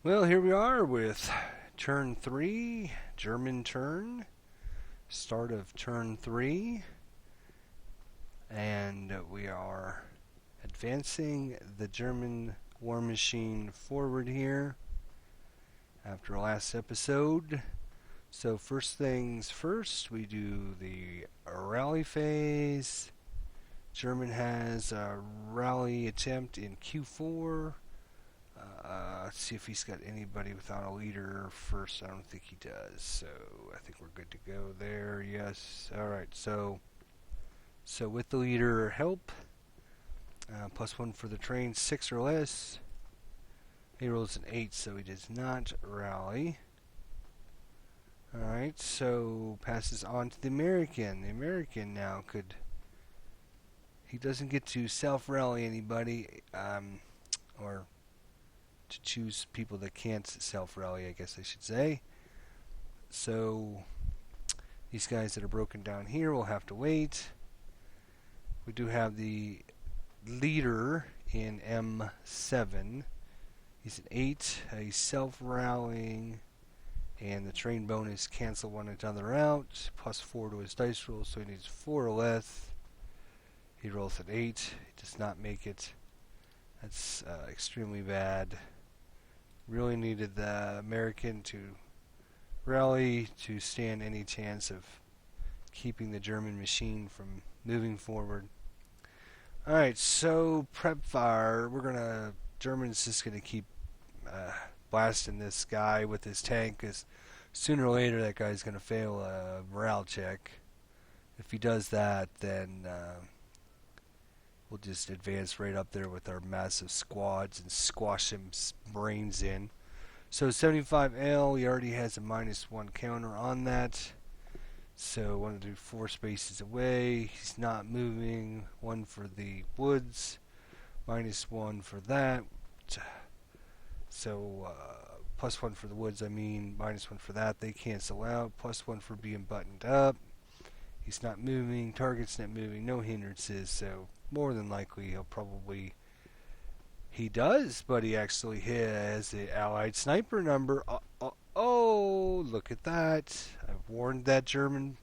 Well, here we are with turn 3, German turn, start of turn 3, and we are advancing the German war machine forward here after last episode. So first things first, we do the rally phase. German has a rally attempt in Q4. Let's see if he's got anybody without a leader first. I don't think he does. So I think we're good to go there. Yes. All right. So with the leader help, +1 for the train, 6 or less. He rolls an 8, so he does not rally. All right. So passes on to the American. The American now could. He doesn't get to self-rally anybody, or to choose people that can't self-rally, I guess I should say. So these guys that are broken down here will have to wait. We do have the leader in M7. He's an 8. He's self-rallying, and the train bonus cancel one another out. +4 to his dice roll, so he needs 4 or less. He rolls an 8. He does not make it. That's extremely bad. Really needed the American to rally to stand any chance of keeping the German machine from moving forward. Alright, so prep fire. German's just gonna keep blasting this guy with his tank, because sooner or later that guy's gonna fail a morale check. If he does that, then we'll just advance right up there with our massive squads and squash him brains in. So 75L, he already has a -1 counter on that. So I want to do 4 spaces away. He's not moving. 1 for the woods. -1 for that. So +1 for the woods, -1 for that. They cancel out. +1 for being buttoned up. He's not moving. Target's not moving. No hindrances. So more than likely he does, but he actually has the Allied sniper number. Oh, look at that. I've warned that German.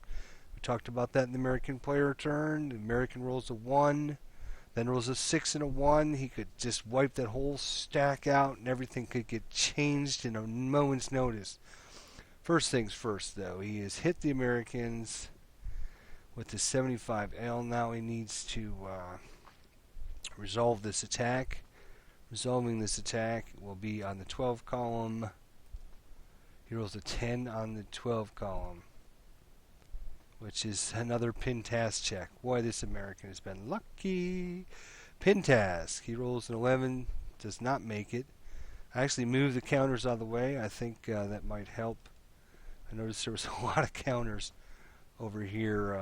We talked about that in the American player turn. The American rolls a 1, then rolls a 6 and a 1. He could just wipe that whole stack out, and everything could get changed in a moment's notice. First things first, though. He has hit the Americans with the 75L. Now he needs to resolve this attack. Resolving this attack will be on the 12 column. He rolls a 10 on the 12 column, which is another pin task check. Boy, this American has been lucky. Pin task. He rolls an 11, does not make it. I actually moved the counters out of the way. I think that might help. I noticed there was a lot of counters over here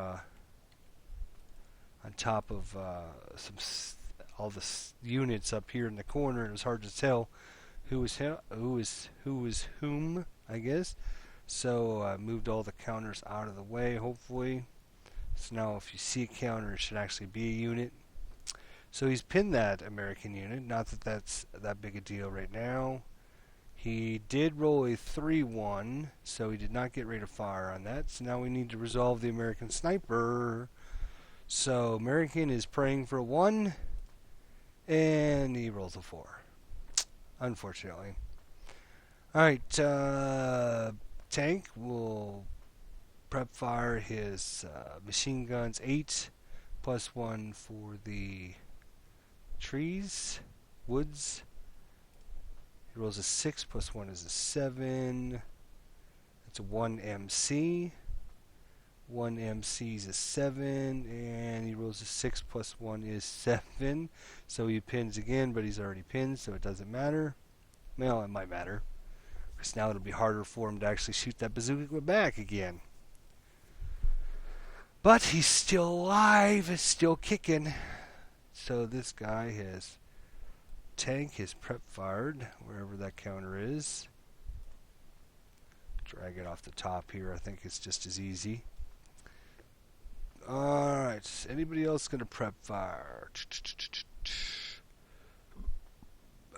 on top of all the units up here in the corner. It was hard to tell who was whom, I guess. So I moved all the counters out of the way, hopefully. So now if you see a counter, it should actually be a unit. So he's pinned that American unit. Not that that's that big a deal right now. He did roll a 3-1, so he did not get rate of fire on that. So now we need to resolve the American sniper. So American is praying for a 1, and he rolls a 4. Unfortunately. Alright, tank will prep fire his machine guns. 8 +1 for the trees, woods. He rolls a 6 +1 is a 7. That's a 1 MC. 1 MC is a 7, and he rolls a 6 +1 is 7. So he pins again, but he's already pinned, so it doesn't matter. Well, it might matter, because now it'll be harder for him to actually shoot that bazooka back again. But he's still alive, he's still kicking. So this guy has tank his prep fired, wherever that counter is. Drag it off the top here, I think it's just as easy. Alright, anybody else going to prep fire?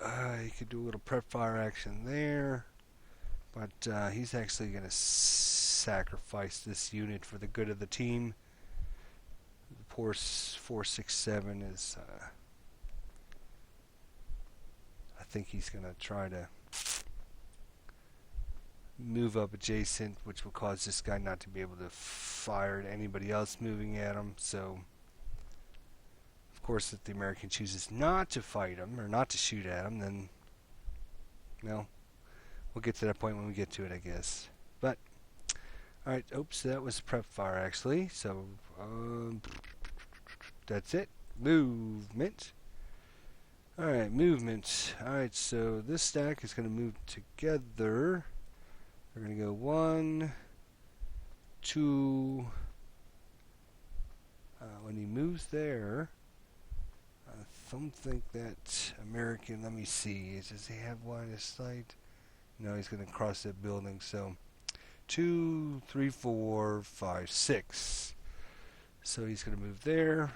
You could do a little prep fire action there. But he's actually going to sacrifice this unit for the good of the team. The poor 467 is... I think he's going to try to move up adjacent, which will cause this guy not to be able to fire at anybody else moving at him. So, of course, if the American chooses not to fight him or not to shoot at him, then, well, we'll get to that point when we get to it, I guess. But, alright, oops, that was prep fire, actually. So, that's it. Movement. Alright, movement. Alright, so this stack is going to move together. We're going to go 1, 2. When he moves there, I don't think that American, let me see, does he have line of sight? No, he's going to cross that building. So 2, 3, 4, 5, 6. So he's going to move there.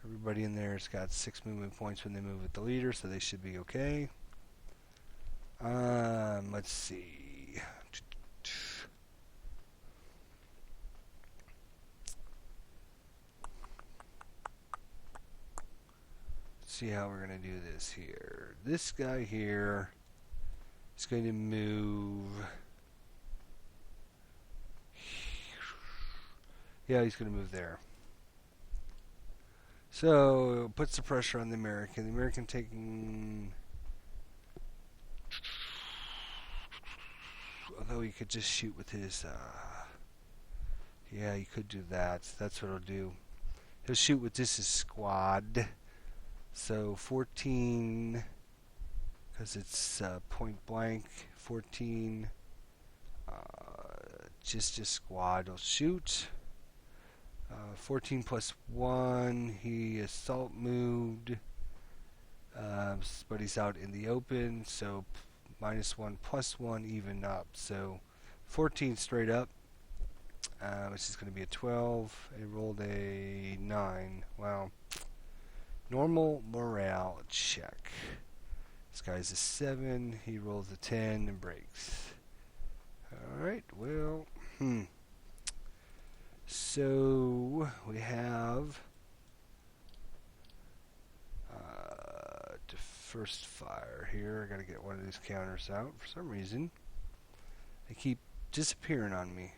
Everybody in there has got 6 movement points when they move with the leader, so they should be okay. Let's see. See how we're going to do this here. This guy here is going to move. Yeah, he's going to move there. So, puts the pressure on the American. The American taking... Although he could just shoot with his... Yeah, he could do that. That's what he'll do. He'll shoot with this his squad. So 14, because it's point blank, 14, just a squad will shoot. 14 plus 1, he assault moved, but he's out in the open, so -1 plus 1 even up. So 14 straight up, which is going to be a 12. It rolled a 9. Wow. Normal morale check. This guy's a 7. He rolls a 10 and breaks. Alright, well, So, we have the first fire here. I gotta get one of these counters out for some reason. They keep disappearing on me.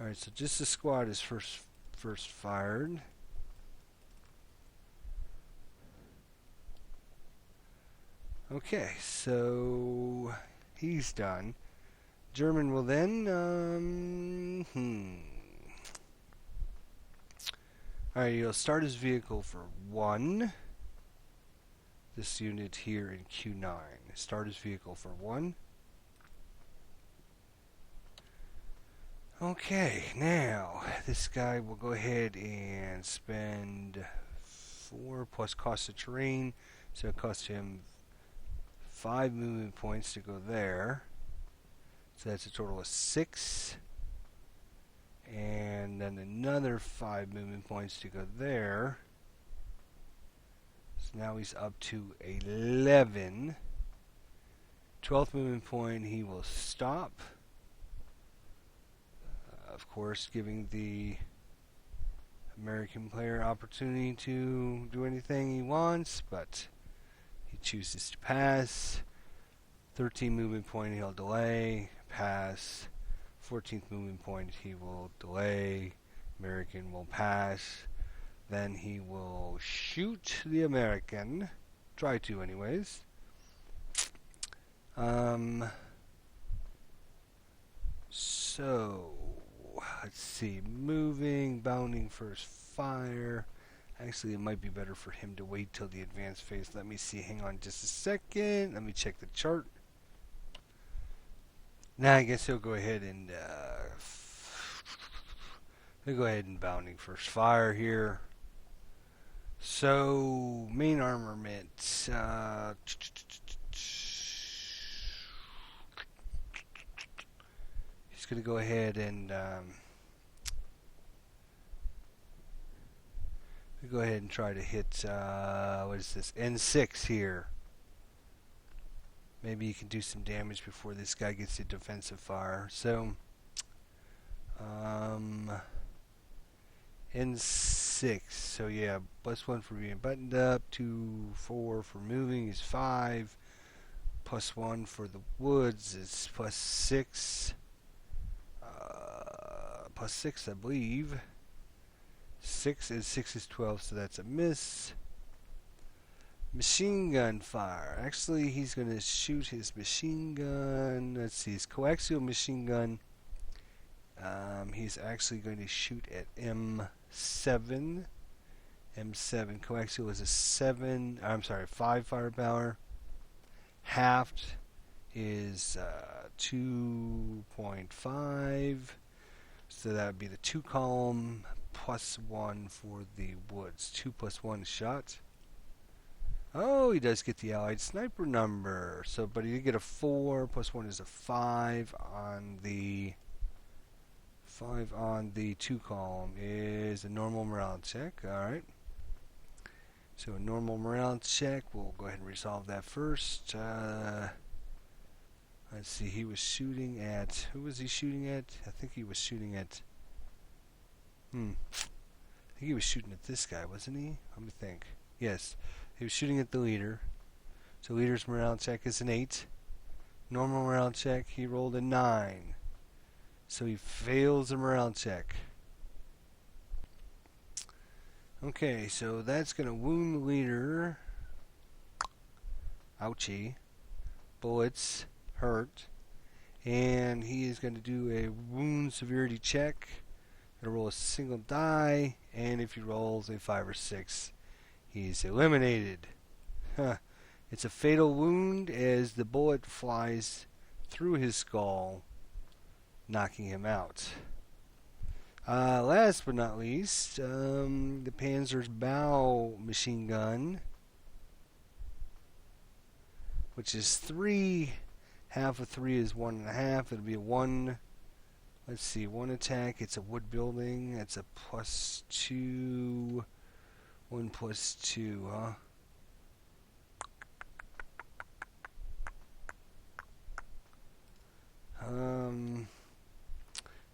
Alright, so just the squad is first fired. Okay, so he's done. German will then, Alright, he'll start his vehicle for 1. This unit here in Q9. Start his vehicle for 1. Okay, now, this guy will go ahead and spend 4 plus cost of terrain, so it costs him 5 movement points to go there. So that's a total of 6. And then another 5 movement points to go there. So now he's up to 11. 12th movement point, he will stop. Of course, giving the American player opportunity to do anything he wants, but he chooses to pass. 13 movement point, he'll delay, pass. 14th movement point, he will delay. American will pass. Then he will shoot the American. Try to, anyways. So, let's see. Moving, bounding, first fire. Actually, it might be better for him to wait till the advanced phase. Let me see. Hang on just a second. Let me check the chart. Now, I guess he'll go ahead and we'll go ahead and bounding first fire here. So, main armament. He's going to go ahead and try to hit what is this, N6 here. maybe you can do some damage before this guy gets to defensive fire. So, N6. So yeah, +1 for being buttoned up, 2, 4 for moving is 5, +1 for the woods is +6. +6, I believe. 6 is 12, so that's a miss. Machine gun fire. Actually, he's going to shoot his machine gun. Let's see, his coaxial machine gun. He's actually going to shoot at M7. M7 coaxial is a 5 firepower. Halved is 2.5. So that would be the 2 column +1 for the woods. 2 + 1 shot. Oh, he does get the allied sniper number. So, but he did get a 4. +1 is a 5 on the 2 column is a normal morale check. Alright. So a normal morale check. We'll go ahead and resolve that first. Let's see. He was shooting at... Who was he shooting at? I think he was shooting at... I think he was shooting at this guy, wasn't he? Let me think. Yes. He was shooting at the leader. So leader's morale check is an 8. Normal morale check, he rolled a 9. So he fails the morale check. Okay, so that's going to wound the leader. Ouchie. Bullets hurt. And he is going to do a wound severity check. Going to roll a single die. And if he rolls a 5 or 6, he's eliminated. It's a fatal wound as the bullet flies through his skull, knocking him out. Last but not least, the Panzer's bow machine gun, which is 3. Half of 3 is 1.5. It'll be a 1. Let's see, 1 attack. It's a wood building. It's a +2. 1 + 2, huh?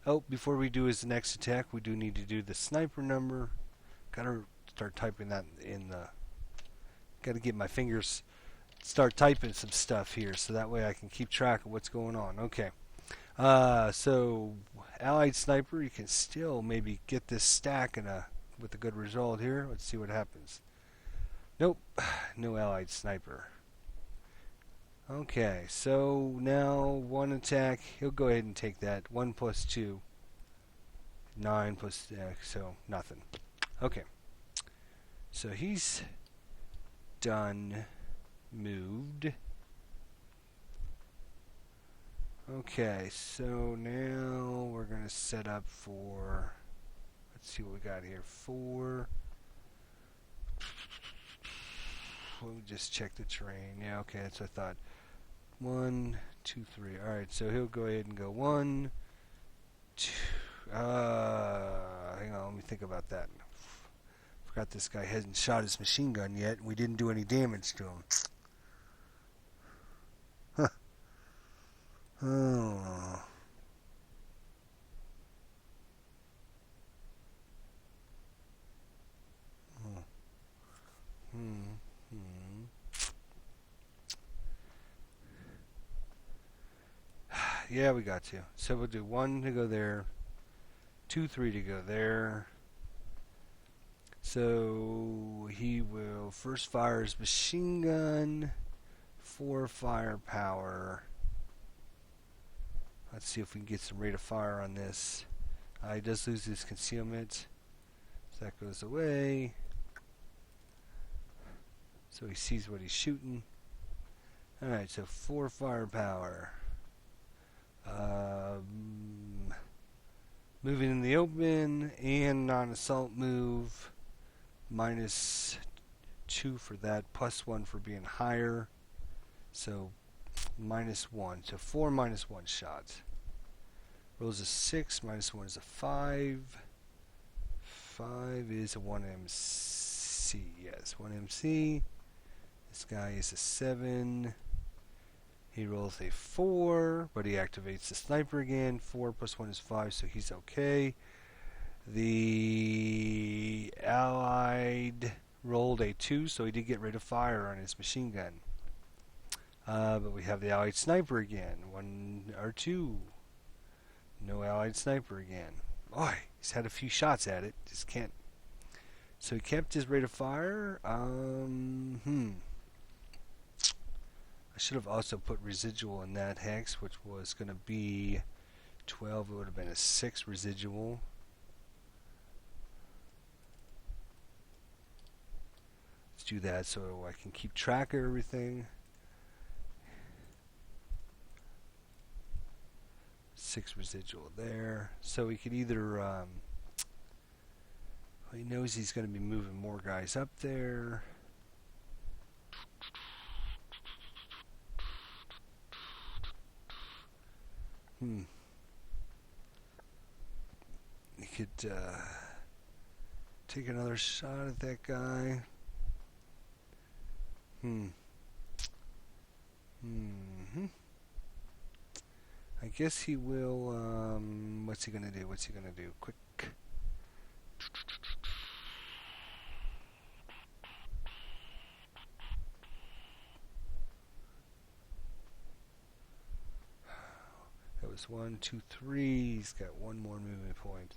Oh, before we do his next attack, we do need to do the sniper number. Gotta start typing that in the... Gotta get my fingers... Start typing some stuff here, so that way I can keep track of what's going on. Okay. So, Allied Sniper, you can still maybe get this stack with a good result here. Let's see what happens. Nope. No Allied Sniper. Okay, so now 1 attack. He'll go ahead and take that. 1 + 2. 9 +... so, nothing. Okay. So he's done. Moved. Okay, so now we're going to set up for... Let's see what we got here. 4... Let me just check the terrain. Yeah, okay, that's what I thought. 1, 2, 3. Alright, so he'll go ahead and go 1, 2... hang on, let me think about that. Forgot this guy hasn't shot his machine gun yet, and we didn't do any damage to him. Huh. Oh. Yeah, we got to. So we'll do 1 to go there, 2, 3 to go there. So he will first fire his machine gun, 4 firepower. Let's see if we can get some rate of fire on this. He does lose his concealment, so that goes away. So he sees what he's shooting. Alright, so 4 firepower. Moving in the open and non-assault move. -2 for that, +1 for being higher. So -1. So 4 -1 shots. Rolls a 6, -1 is a 5. 5 is a 1 MC. Yes, 1 MC. This guy is a 7. He rolls a 4, but he activates the sniper again. 4 plus 1 is 5, so he's okay. The Allied rolled a 2, so he did get rid of fire on his machine gun. But we have the Allied sniper again. 1 or 2. No Allied sniper again. Boy, he's had a few shots at it. Just can't. So he kept his rate of fire. I should have also put residual in that hex, which was going to be 12. It would have been a 6 residual. Let's do that so I can keep track of everything. 6 residual there. So he could either... he knows he's going to be moving more guys up there. He could take another shot at that guy. I guess he will. What's he gonna do? Quick. That was 1, 2, 3. He's got one more movement point.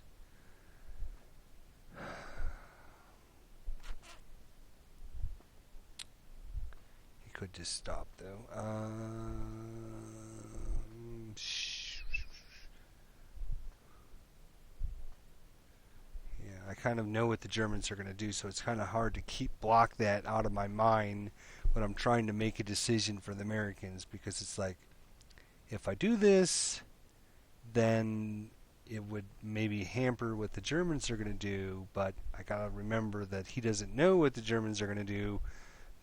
He could just stop though. Yeah, I kind of know what the Germans are going to do, so it's kind of hard to block that out of my mind when I'm trying to make a decision for the Americans, because it's like, if I do this, then it would maybe hamper what the Germans are going to do, but I gotta remember that he doesn't know what the Germans are going to do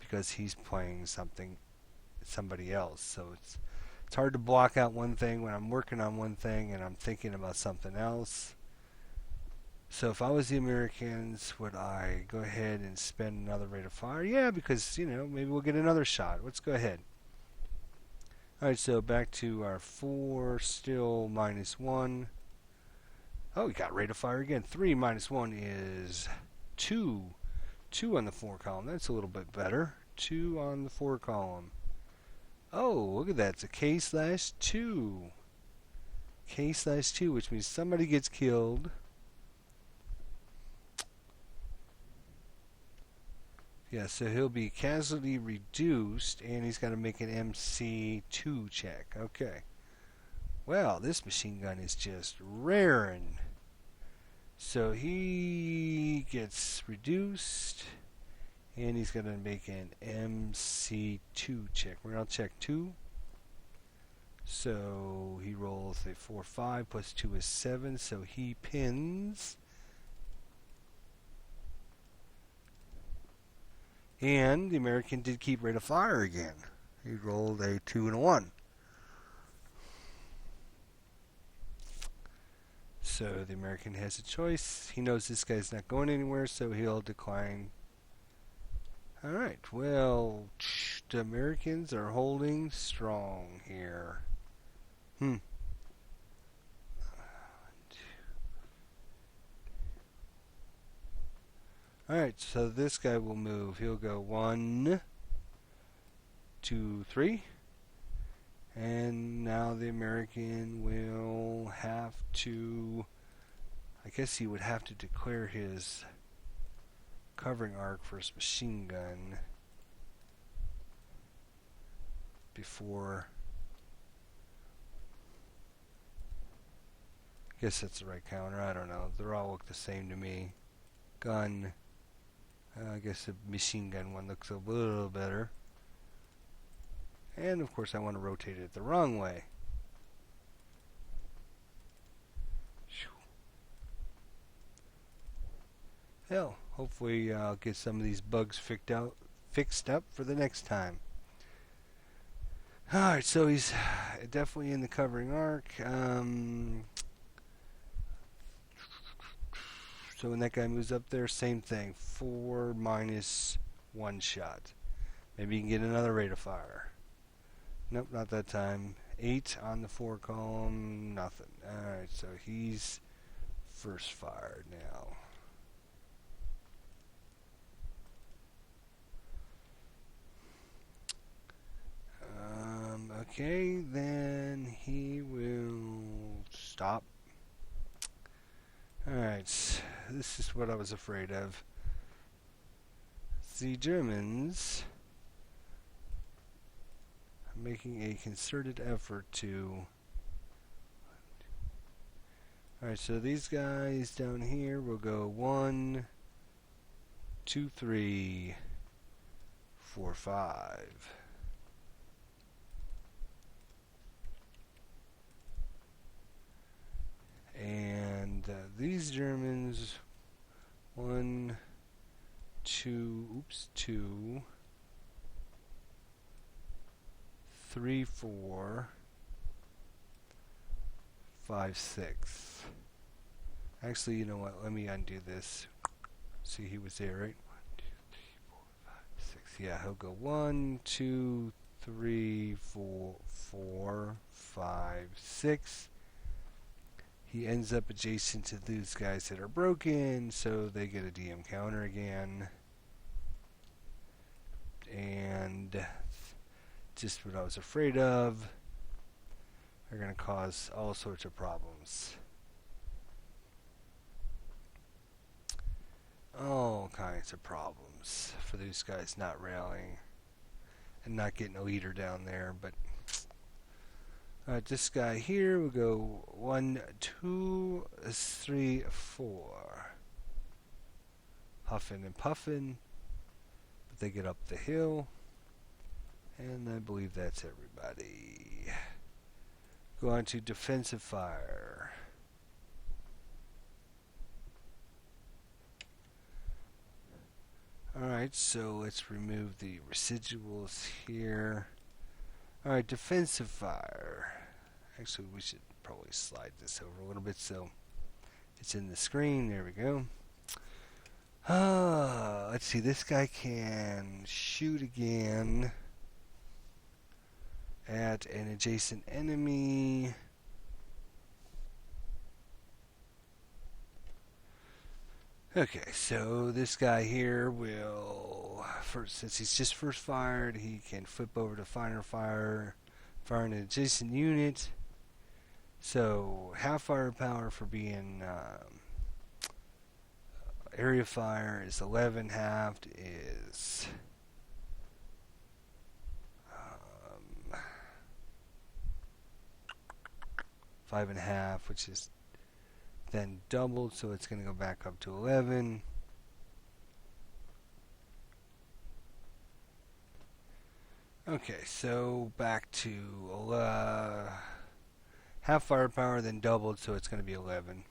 because he's playing somebody else. So it's hard to block out one thing when I'm working on one thing and I'm thinking about something else. So if I was the Americans, would I go ahead and spend another rate of fire? Yeah, because, maybe we'll get another shot. Let's go ahead. Alright, so back to our 4, still -1. Oh, we got rate of fire again. 3 minus 1 is 2. 2 on the 4 column. That's a little bit better. 2 on the 4 column. Oh, look at that. It's a K/2. K/2, which means somebody gets killed. Yeah, so he'll be casualty reduced, and he's got to make an MC2 check. Okay. Well, this machine gun is just raring. So he gets reduced, and he's going to make an MC2 check. Morale check 2. So he rolls a 4, 5, plus 2 is 7, so he pins. And the American did keep rate of fire again. He rolled a 2 and a 1. So the American has a choice. He knows this guy's not going anywhere, so he'll decline. Alright, well, the Americans are holding strong here. Alright, so this guy will move. He'll go 1, 2, 3. And now the American will have to... I guess he would have to declare his covering arc for his machine gun before... I guess that's the right counter. I don't know. They all look the same to me. Gun... I guess the machine gun one looks a little better. And of course I want to rotate it the wrong way. Hell, hopefully I'll get some of these bugs fixed up for the next time. Alright, so he's definitely in the covering arc. So when that guy moves up there, same thing. 4 minus 1 shot. Maybe you can get another rate of fire. Nope, not that time. 8 on the 4 column, nothing. Alright, so he's first fired now. Okay, then he will stop. Alright, this is what I was afraid of. The Germans are making a concerted effort to... Alright, so these guys down here will go 1, 2, 3, 4, 5. And these Germans, 1, 2, 3, 4, 5, 6. Actually, you know what? Let me undo this. See, he was there, right? 1, 2, 3, 4, 5, 6. Yeah, he'll go 1, 2, 3, 4, 4, 5, 6. He ends up adjacent to these guys that are broken, so they get a DM counter again. And just what I was afraid of. They're going to cause all sorts of problems. All kinds of problems for these guys not rallying and not getting a leader down there. But this guy here will go 1, 2, 3, 4. Huffing and puffing. But they get up the hill. And I believe that's everybody. Go on to defensive fire. Alright, so let's remove the residuals here. Alright, defensive fire. Actually, we should probably slide this over a little bit so it's in the screen. There we go. Let's see, this guy can shoot again at an adjacent enemy. Okay, so this guy here will, first, since he's just first fired, he can flip over to final fire, fire an adjacent unit. So half firepower for being area fire is 11, halved is 5.5, which is then doubled, so it's going to go back up to 11. Okay, so back to half firepower, then doubled, so it's going to be 11.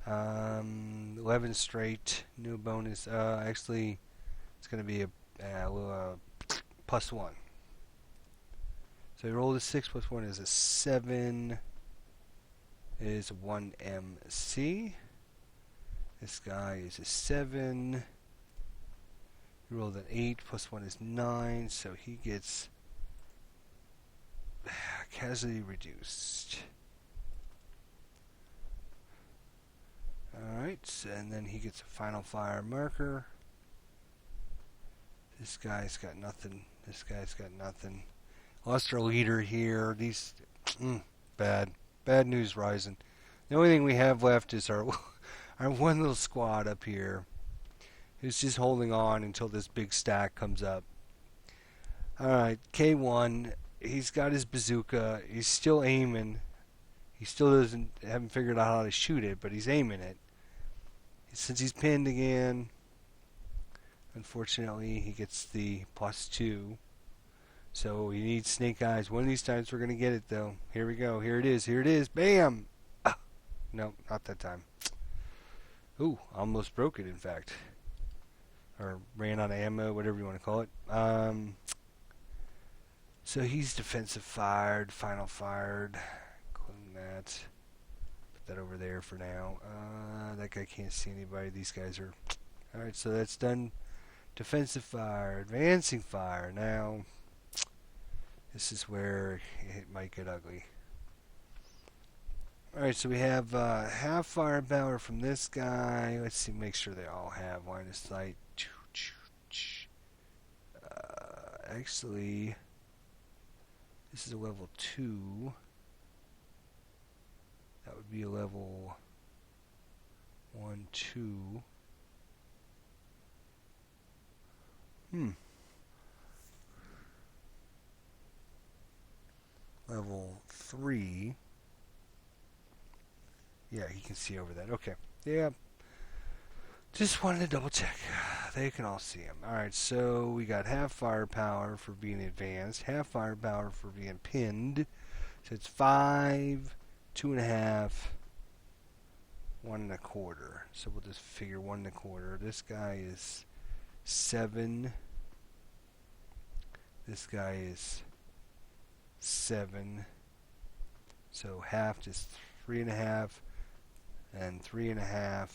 11 straight, no bonus. Actually, it's going to be a little +1. So you roll a 6 plus 1 is a 7. Is 1 MC. This guy is a 7. You rolled an 8 plus 1 is 9, so he gets casualty reduced. Alright, and then he gets a final fire marker. This guy's got nothing. This guy's got nothing. Lost our leader here. These bad news rising. The only thing we have left is our one little squad up here who's just holding on until this big stack comes up. Alright, K1, he's got his bazooka. He's still aiming. He still haven't figured out how to shoot it, but he's aiming it. Since he's pinned again, unfortunately, he gets the +2. So he needs snake eyes. One of these times we're going to get it, though. Here we go. Here it is. Here it is. Bam! Ah, no, not that time. Ooh, almost broke it, in fact. Or ran out of ammo, whatever you want to call it. So he's defensive fired, final fired. Clone that. Put that over there for now. That guy can't see anybody. These guys are... Alright, so that's done. Defensive fire, advancing fire. Now... This is where it might get ugly. Alright, so we have half firepower from this guy. Let's see, make sure they all have line of sight. Actually, this is a level 2. That would be a level 1, 2. Level 3. Yeah, he can see over that. Okay. Yeah. Just wanted to double check. They can all see him. Alright, so we got half firepower for being advanced, half firepower for being pinned. So it's 5, 2.5, 1.25. So we'll just figure 1.25. This guy is 7. This guy is 7. So half is 3.5, and 3.5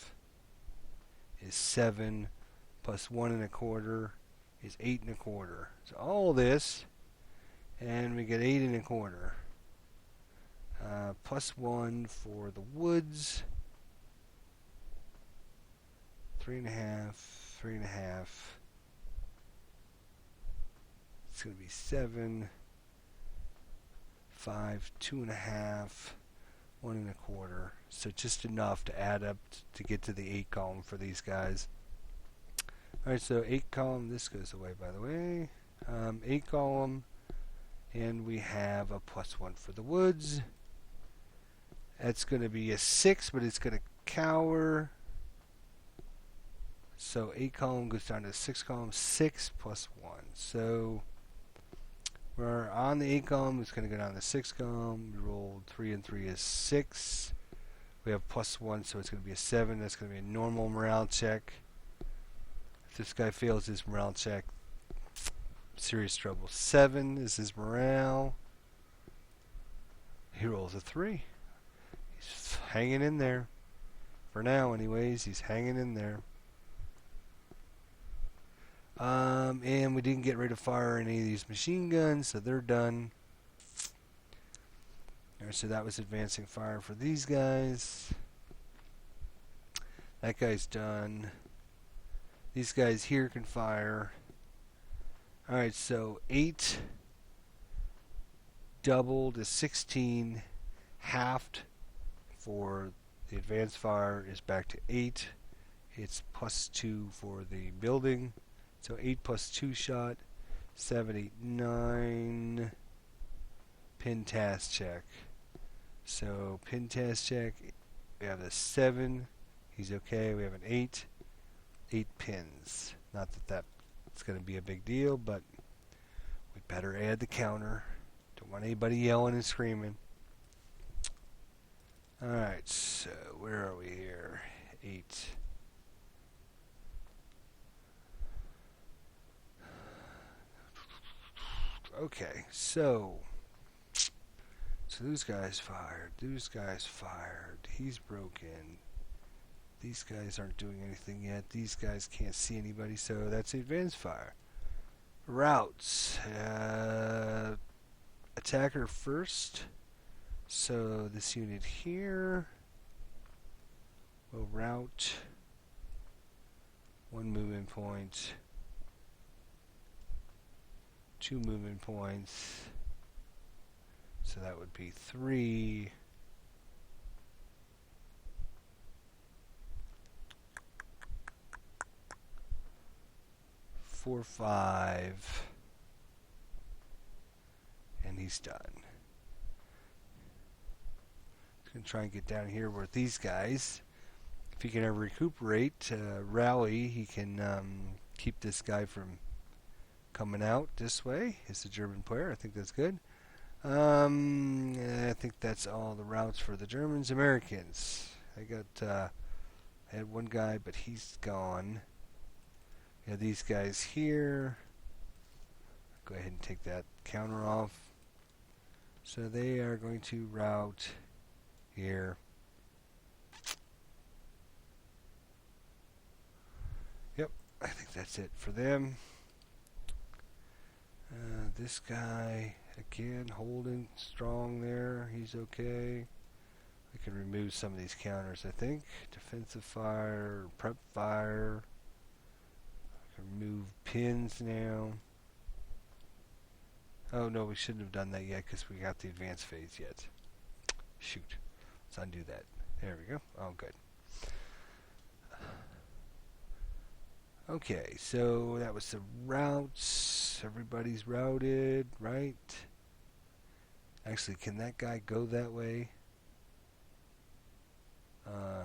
is 7, plus 1.25 is 8.25. So all this, and we get 8.25. Plus 1 for the woods. 3.5, 3.5. It's going to be 7, 5, 2.5, 1.25. So just enough to add up to get to the 8 column for these guys. Alright, so 8 column, this goes away by the way. 8 column, and we have a plus 1 for the woods. That's going to be a 6, but it's going to cower. So 8 column goes down to 6 column, 6 plus 1. So we're on the 8 column, it's going to go down to 6 column. We rolled 3 and 3 is 6. We have plus 1, so it's going to be a 7. That's going to be a normal morale check. If this guy fails his morale check, serious trouble. 7 is his morale. He rolls a 3. He's hanging in there. For now, anyways, he's hanging in there. And we didn't get ready to fire any of these machine guns, so they're done. Alright, so that was advancing fire for these guys. That guy's done. These guys here can fire. Alright, so 8 doubled is 16. Halved for the advanced fire is back to 8. It's plus 2 for the building. So 8 plus 2 shot. 7, 8, 9. Pin task check. So pin task check. We have a 7. He's okay. We have an 8. 8 pins. Not that that's going to be a big deal, but we better add the counter. Don't want anybody yelling and screaming. Alright, so where are we here? 8. Okay, so those guys fired. Those guys fired. He's broken. These guys aren't doing anything yet. These guys can't see anybody, so that's advanced fire. Routes. Attacker first. So this unit here will route 1 movement point, 2 movement points. So that would be 3. 4, 5. And he's done. He's going to try and get down here with these guys. If he can ever recuperate, rally, he can keep this guy from coming out this way. He's a German player. I think that's good. I think that's all the routes for the Germans. Americans. I had one guy, but he's gone. We have these guys here. Go ahead and take that counter off. So they are going to route here. Yep, I think that's it for them. This guy Again, holding strong there. He's okay. We can remove some of these counters, I think. Defensive fire, prep fire. Remove pins now. Oh no, we shouldn't have done that yet because we got the advanced phase yet. Shoot. Let's undo that. There we go. Oh, good. Okay, so that was the routes. Everybody's routed, right? Actually, can that guy go that way?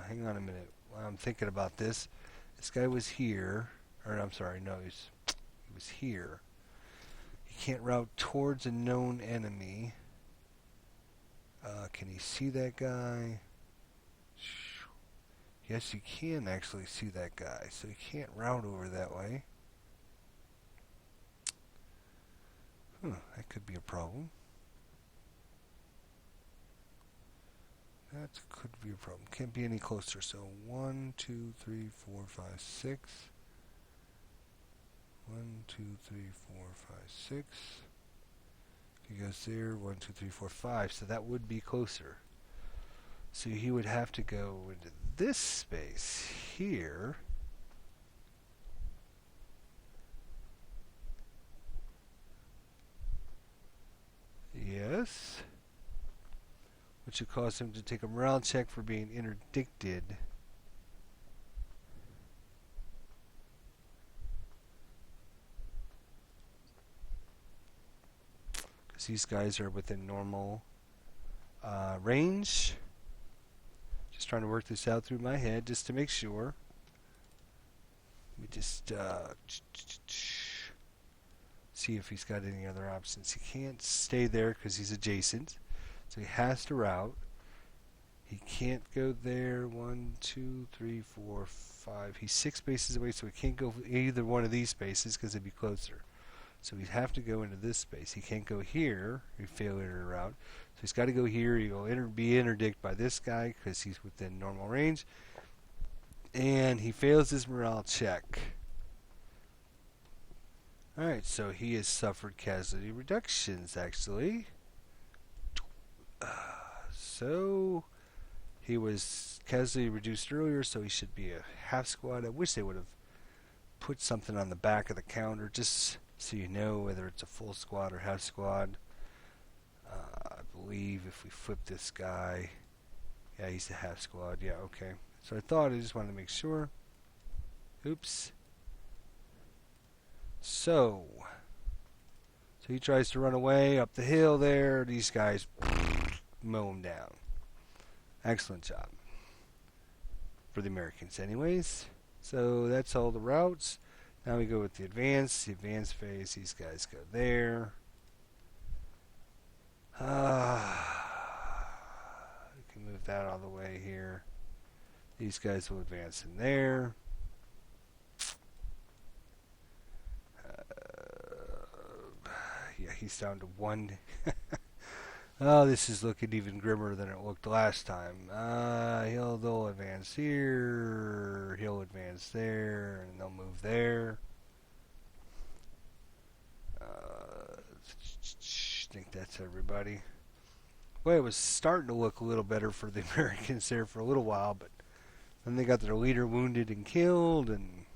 Hang on a minute. While I'm thinking about this, this guy was here. Or I'm sorry, no, he was here. He can't route towards a known enemy. Can he see that guy? Yes, he can actually see that guy, so he can't route over that way. That could be a problem. That could be a problem. Can't be any closer. So 1, 2, 3, 4, 5, 6. 1, 2, 3, 4, 5, 6. He goes there. 1, 2, 3, 4, 5. So that would be closer. So he would have to go into this space here. Yes. Which would cause him to take a morale check for being interdicted. Because these guys are within normal range. Just trying to work this out through my head just to make sure. Let me just see if he's got any other options. He can't stay there because he's adjacent. So he has to route. He can't go there. 1, 2, 3, 4, 5. He's 6 spaces away, so he can't go either one of these spaces because it'd be closer. So he'd have to go into this space. He can't go here. He failed to route. So he's got to go here. He'll be interdicted by this guy because he's within normal range. And he fails his morale check. Alright, so he has suffered casualty reductions, actually. So he was casualty reduced earlier, so he should be a half squad. I wish they would have put something on the back of the counter just so you know whether it's a full squad or half squad. I believe if we flip this guy, yeah, he's a half squad. Yeah, okay. So I just wanted to make sure. Oops. So he tries to run away up the hill there. These guys mow him down. Excellent job. For the Americans anyways. So that's all the routes. Now we go with the advance phase. These guys go there. We can move that all the way here. These guys will advance in there. Yeah, he's down to 1. Oh, this is looking even grimmer than it looked last time. They'll advance here. He'll advance there, and they'll move there. I think that's everybody. Well, it was starting to look a little better for the Americans there for a little while, but then they got their leader wounded and killed, and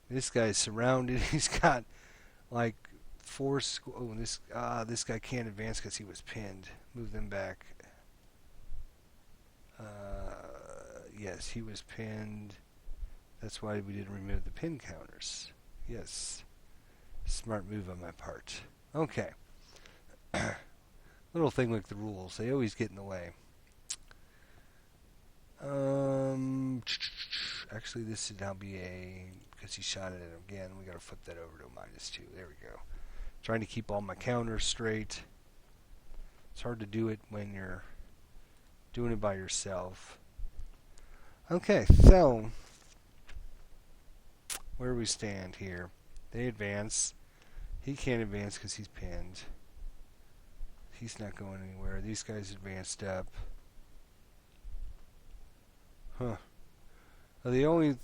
this guy's surrounded. He's got like 4 this guy can't advance because he was pinned. Move them back. Yes, he was pinned. That's why we didn't remove the pin counters. Yes. Smart move on my part. Okay. Little thing like the rules. They always get in the way. Actually, this should now be a... because he shot at it again. We got to flip that over to a -2. There we go. Trying to keep all my counters straight. It's hard to do it when you're doing it by yourself. Okay, so where we stand here. They advance. He can't advance because he's pinned. He's not going anywhere. These guys advanced up. Huh. Well, the only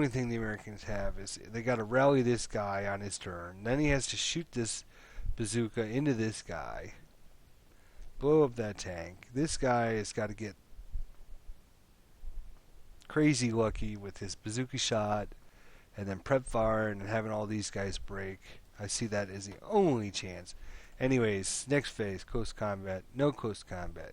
thing the Americans have is they got to rally this guy on his turn. Then he has to shoot this bazooka into this guy. Blow up that tank. This guy has got to get crazy lucky with his bazooka shot and then prep fire and having all these guys break. I see that as the only chance. Anyways, next phase, close combat. No close combat.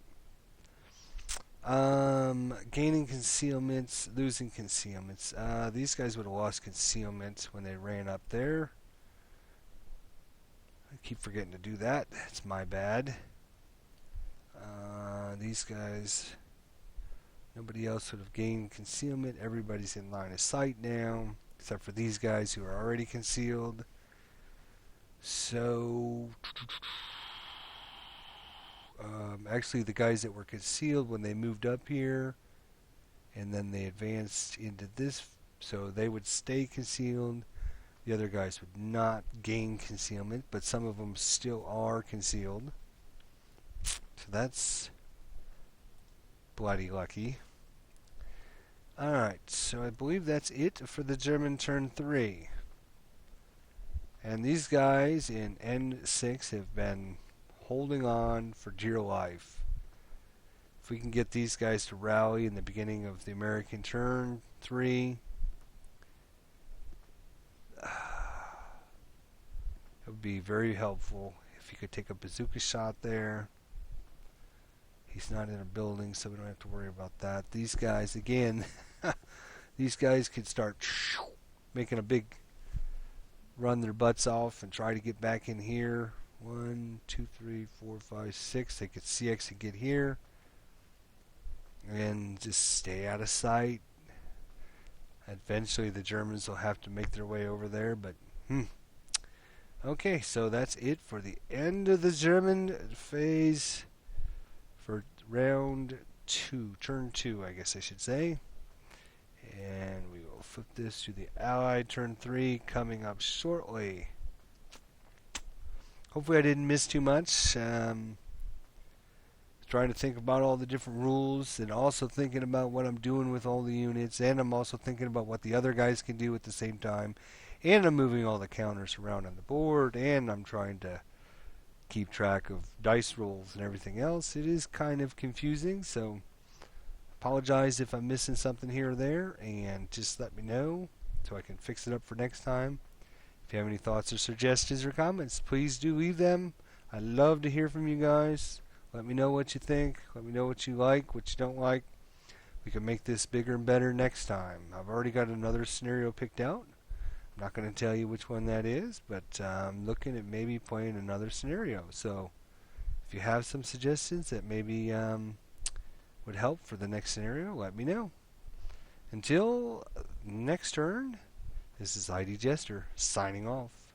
Gaining concealments, losing concealments. These guys would have lost concealment when they ran up there. I keep forgetting to do that. It's my bad. These guys, nobody else would have gained concealment. Everybody's in line of sight now, except for these guys who are already concealed. So, actually the guys that were concealed when they moved up here, and then they advanced into this, so they would stay concealed. The other guys would not gain concealment, but some of them still are concealed. So that's bloody lucky. Alright, so I believe that's it for the German Turn 3. And these guys in N6 have been holding on for dear life. If we can get these guys to rally in the beginning of the American Turn 3, it would be very helpful if you could take a bazooka shot there. He's not in a building, so we don't have to worry about that. These guys, again, these guys could start making a big run their butts off and try to get back in here. 1, 2, 3, 4, 5, 6. They could CX and get here. And just stay out of sight. Eventually the Germans will have to make their way over there, but okay, so that's it for the end of the German phase for round 2, turn 2, I guess I should say. And we will flip this to the Allied turn 3 coming up shortly. Hopefully I didn't miss too much. Trying to think about all the different rules and also thinking about what I'm doing with all the units, and I'm also thinking about what the other guys can do at the same time, and I'm moving all the counters around on the board, and I'm trying to keep track of dice rolls and everything else. It is kind of confusing, so apologize if I'm missing something here or there, and just let me know so I can fix it up for next time. If you have any thoughts or suggestions or comments, please do leave them. I'd love to hear from you guys. Let me know what you think. Let me know what you like, what you don't like. We can make this bigger and better next time. I've already got another scenario picked out. I'm not going to tell you which one that is, but I'm looking at maybe playing another scenario. So if you have some suggestions that maybe would help for the next scenario, let me know. Until next turn, this is ID Jester signing off.